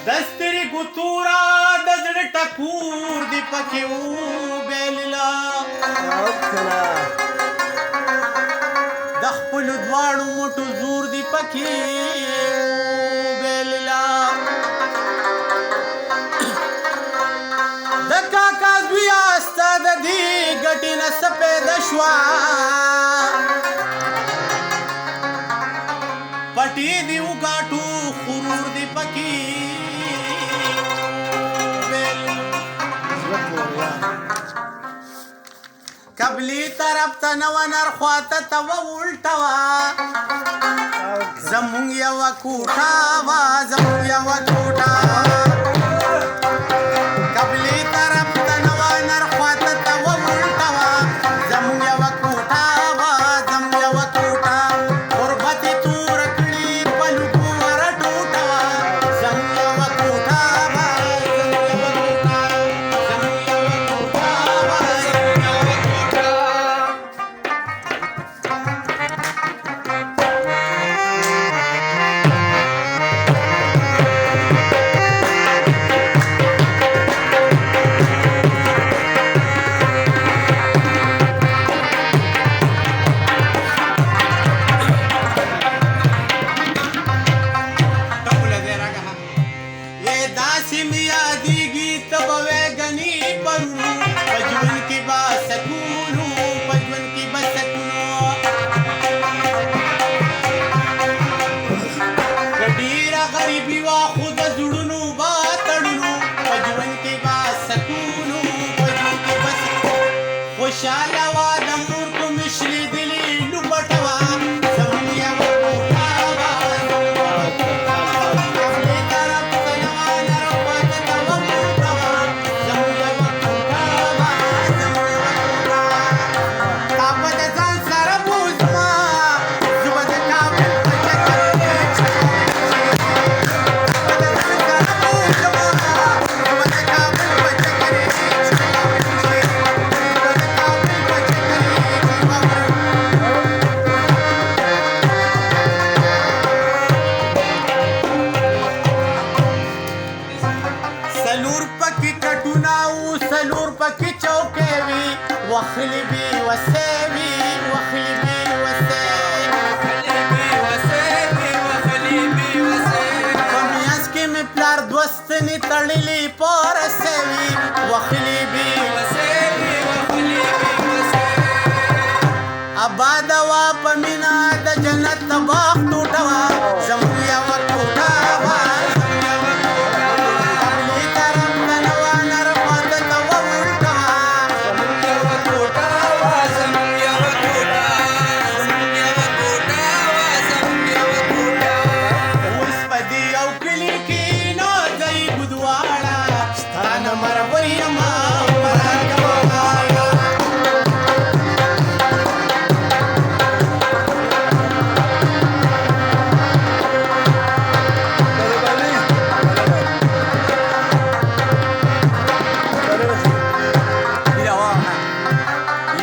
دستری ګوتورا د زړه ټکور دی پکې وبیللا د خپلو دواړو موټو زور دی پکې وبیللا د کاکا زویا ستا د دې ګټې نه څه پیدا شوه پټې دې وګاټو غرور دی پکې قبلی طرف ته نو نرخواته ته والټه وه زمونږ یوه کوټه وه زمونږ یوه کوټه قبلی طرف ته نو نرخواته ته والټه وه زمونږ یوه کوټه وه زمونږ یوه کوټه غربت یې توره کړي په لوګو وره ټوټه وه زمونږ یوه کوټه وه زمونږ یوه کوټه زمونږ یوه کوټه وه خوشاله وه د مور په مشري دلې لوبټه وه زمونږ یوه کوټه وه زمونږ یوه کوټه قبلې طرف ته یوه نرخواته ته والټه وه زمونږ یوه کوټه وه زمونږ یوه کوټه تا به د ځان سره بوځمه زه به د کابل په چکر کې به د ځان سره بوځمه زه به د کابل په چکر کې سلور پکې کټونه او سلور پکې چوکۍ وي وخلي بې وسې وي وخلي بې وسې په میاس کې مې پلار دوه ستنې تړلې په رسۍ وي وخلي بې وسې آباده وه په مینه د جنت د باغ ټوټه وه زمونږ یوه کوټه وه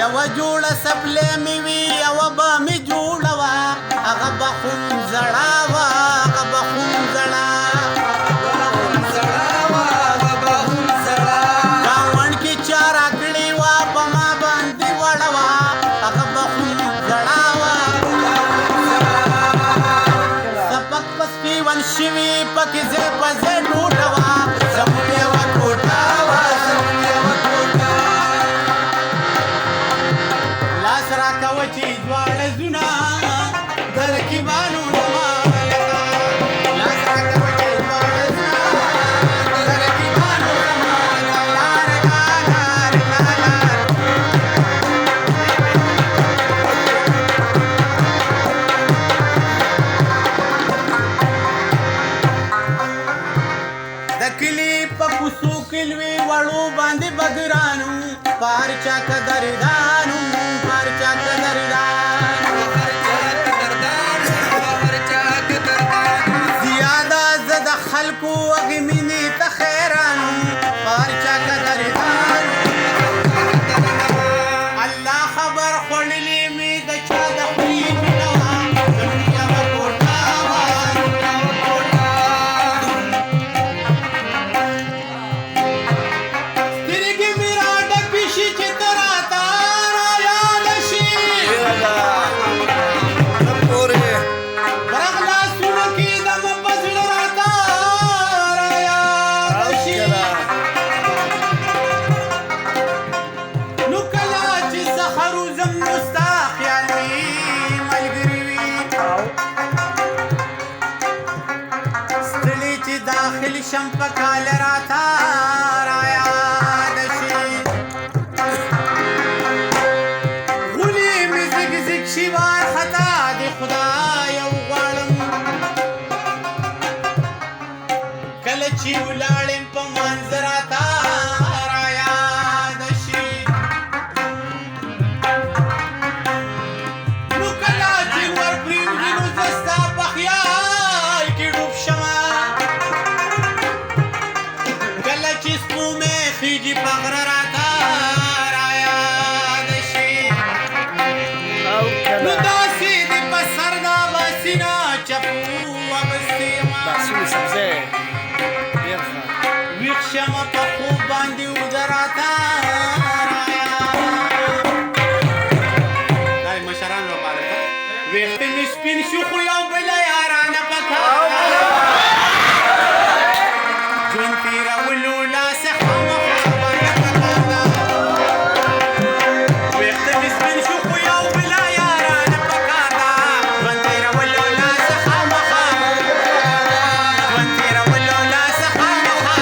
یوه جوړه سپلې مې وي یوه به مې جوړه وه هغه به خون زړه وه هغه به خون زړه ګاونډ کې چا راکړې وه په ما باندې وړه وه هغه به خون زړه وه سپک پسکې ون شوي پکې ځای په ځای ټوټه وه زمونږ یوه کوټه وه زمونږ یوه کوټه لاس راکوه چې دواړه زونه د رقیبانو زما لکه لاس راکوه چې دواړه زونه د رقیبانو زما لار لار لار د کلي په کوڅو کې لوی وړو باندې بګرانو پار چا قدردانو پار چا قدردانو زیاده زه د خلکو هغې مینې ته خیرانو پار چا قدردانو الله خبر خوړلې مې د چا د خولې مینه وه زمونږ یوه کوټه وه زمونږ یوه کوټه داخل شم په کال راته رایاد شي غولي مې زګ زګ شي وارخطا د خدای وغواړم کله چې ولاړم په منظر راته رایاد شي نو کله چې ورپرېږدي نو زه ستا په خیال کې ډوب شمه کله چې سپومې خیږي په غره راته رایاد شي نو داسې دې په سر دا بسینه چپو اغوستې یم ویښ شمه په خوب باندې اوږده راته دا د مشرانو لپاره ده ویښته مې سپین شو خو یو بله یارانه پکار ژوند تېرولو لاسه خامخا باندې پکار ده ویښته مې سپین شو خو یو بله یارانه پکار ده ژوند تېرولو لاسه خامخا ژوند تېرولو لاسه خامخا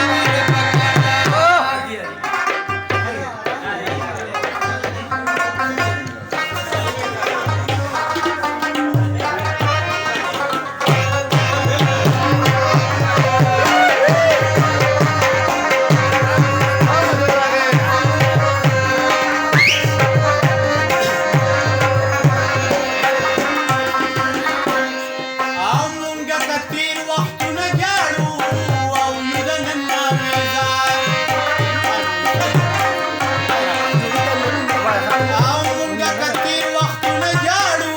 او مونږه که تېر وختونه جاړو او یو د نن ناویزار او مونږه که تېر وختونه جاړو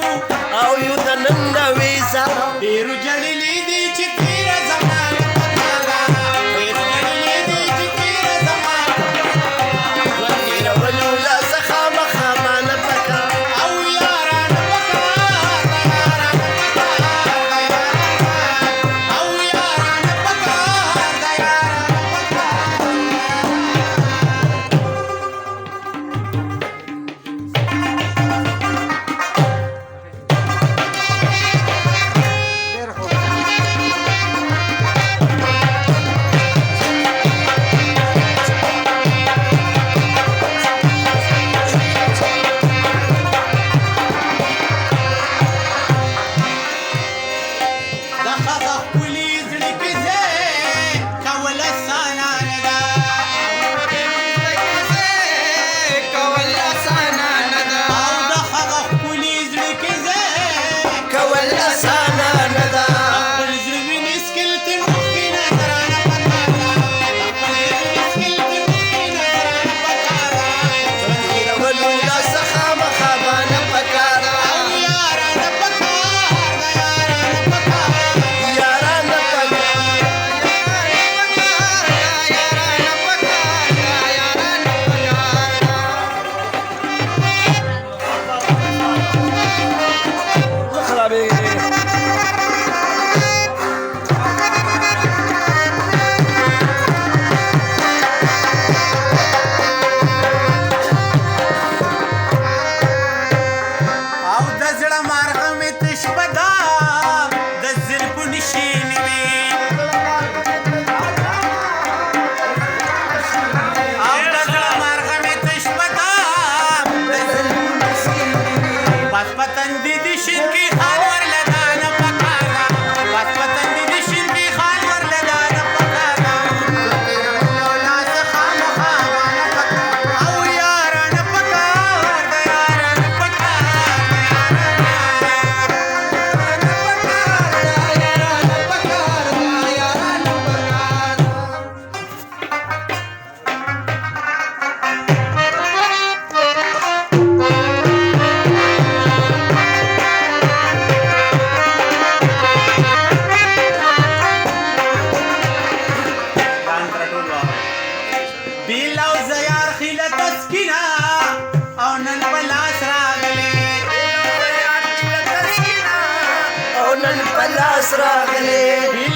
او یو د نن د ویزا ډېرو جړلې دي چې تېره زمانه پکار ده ډېرو جړلې دي چې تېره زمانه تېرولو لاسه خامخا مانه پکار او یارانه پکار ده یارانه پکار ده او یارانه پکار ده یارانه د هغه ښکلي زړه کې ځای کول اسانه نه ده او د هغه ښکلي زړه کې ځای کول اسانه نه ده خپل زړه وینې سکل ته مخکې نظرانه پکار ده خپل زړه وینې سکل ته مخکې نظرانه پکار ده تېرولو لاسه خامخا مانه پکار او یارانه پکار ده یارانه پکار یارانه پکار خرابېږي او د زړه مارغه مې تش په دا د زلفو نشین وي او د زړه مارغه مې تش په دا د زلفو نشین وي پس په تندي د شین کې خال ورله دانه پکار ده پس په تندي د شین کې خال ورله دانه پکار ده تېرولو لاسه خامخا مانه پکار او یارانه پکار ده یارانه پکار بیل او زیار خیله تسکینه او نن په لاس راغلی او نن په لاس راغلې بیل